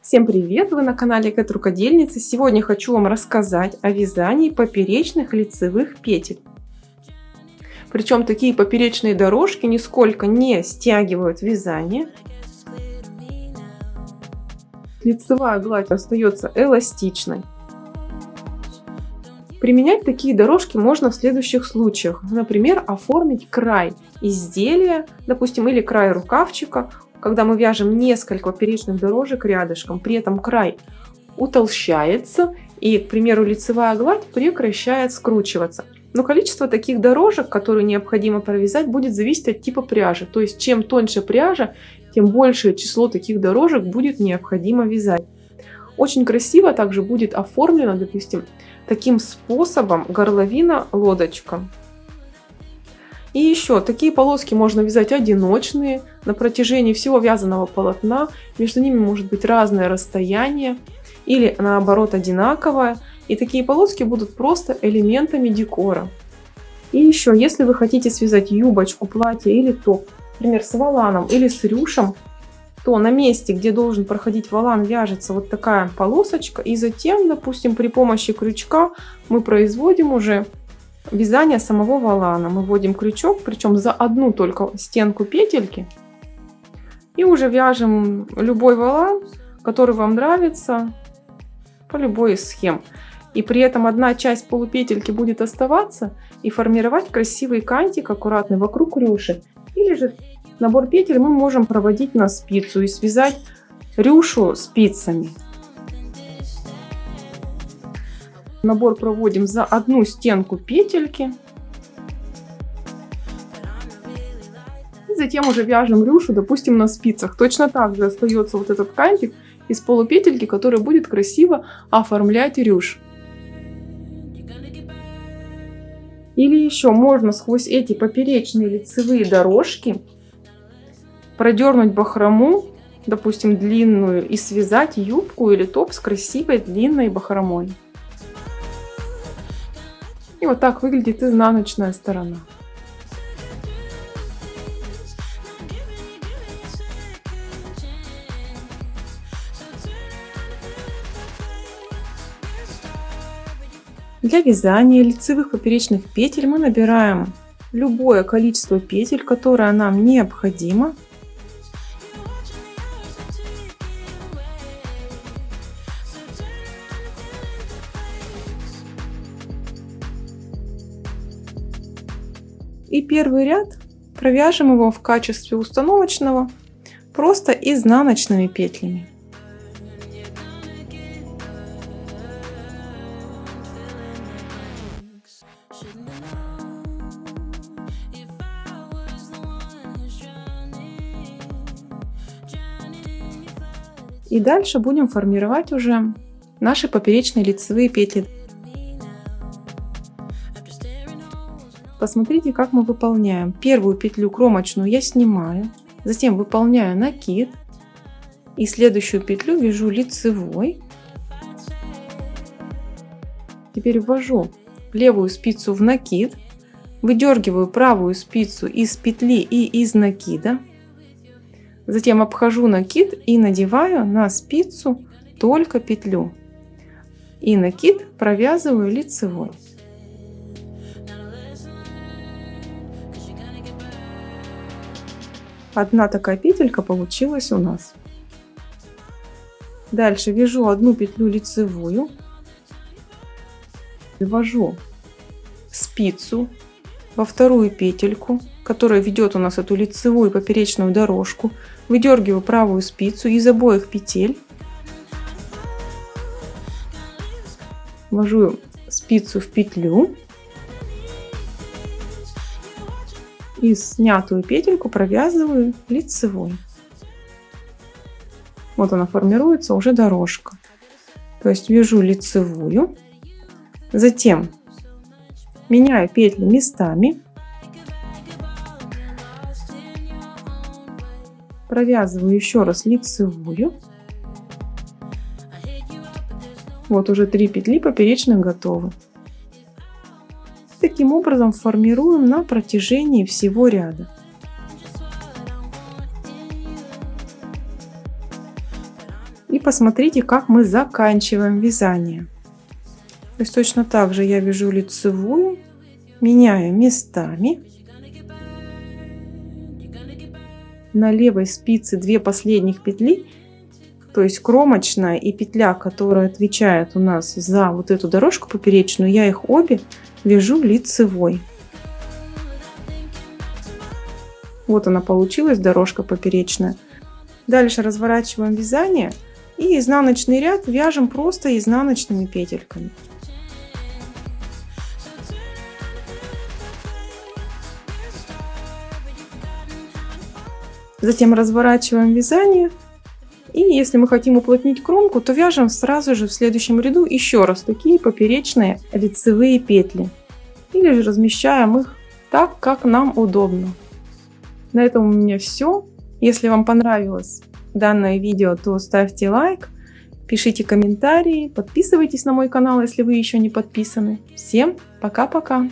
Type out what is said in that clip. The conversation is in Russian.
Всем привет! Вы на канале Кэт Рукодельницы. Сегодня хочу вам рассказать о вязании поперечных лицевых петель. Причем такие поперечные дорожки нисколько не стягивают вязание. Лицевая гладь остается эластичной. Применять такие дорожки можно в следующих случаях. Например, оформить край изделия, допустим, или край рукавчика, когда мы вяжем несколько поперечных дорожек рядышком, при этом край утолщается и, к примеру, лицевая гладь прекращает скручиваться. Но количество таких дорожек, которые необходимо провязать, будет зависеть от типа пряжи. То есть, чем тоньше пряжа, тем большее число таких дорожек будет необходимо вязать. Очень красиво также будет оформлено, допустим, таким способом горловина-лодочка. И еще, такие полоски можно вязать одиночные, на протяжении всего вязаного полотна. Между ними может быть разное расстояние или наоборот одинаковое. И такие полоски будут просто элементами декора. И еще, если вы хотите связать юбочку, платье или топ, например, с воланом или с рюшем, то на месте, где должен проходить волан, вяжется вот такая полосочка. И затем, допустим, при помощи крючка мы производим уже вязание самого волана. Мы вводим крючок, причем за одну только стенку петельки. И уже вяжем любой волан, который вам нравится, по любой из схем. И при этом одна часть полупетельки будет оставаться и формировать красивый кантик аккуратный вокруг рюши. Или же набор петель мы можем проводить на спицу и связать рюшу спицами. Набор проводим за одну стенку петельки. И затем уже вяжем рюшу, допустим, на спицах. Точно так же остается вот этот кантик из полупетельки, который будет красиво оформлять рюш. Или еще можно сквозь эти поперечные лицевые дорожки продернуть бахрому, допустим, длинную, и связать юбку или топ с красивой длинной бахромой. И вот так выглядит изнаночная сторона. Для вязания лицевых поперечных петель мы набираем любое количество петель, которое нам необходимо. И первый ряд провяжем его в качестве установочного просто изнаночными петлями. И дальше будем формировать уже наши поперечные лицевые петли. Посмотрите, как мы выполняем. Первую петлю кромочную я снимаю, затем выполняю накид и следующую петлю вяжу лицевой. Теперь ввожу левую спицу в накид, выдергиваю правую спицу из петли и из накида, затем обхожу накид и надеваю на спицу только петлю и накид провязываю лицевой. Одна такая петелька получилась у нас. Дальше вяжу одну петлю лицевую, ввожу спицу во вторую петельку, которая ведет у нас эту лицевую поперечную дорожку, выдергиваю правую спицу из обоих петель, ввожу спицу в петлю и снятую петельку провязываю лицевой. Вот она формируется уже дорожка. То есть вяжу лицевую, затем меняю петли местами, провязываю еще раз лицевую. Вот уже 3 петли поперечных готовы. Таким образом формируем на протяжении всего ряда. И посмотрите, как мы заканчиваем вязание. То есть точно так же я вяжу лицевую, меняю местами. На левой спице 2 последних петли, то есть кромочная и петля, которая отвечает у нас за вот эту дорожку поперечную, я их обе вяжу лицевой. Вот она получилась, дорожка поперечная. Дальше разворачиваем вязание и изнаночный ряд вяжем просто изнаночными петельками. Затем разворачиваем вязание. И если мы хотим уплотнить кромку, то вяжем сразу же в следующем ряду еще раз такие поперечные лицевые петли. Или же размещаем их так, как нам удобно. На этом у меня все. Если вам понравилось данное видео, то ставьте лайк, пишите комментарии, подписывайтесь на мой канал, если вы еще не подписаны. Всем пока-пока!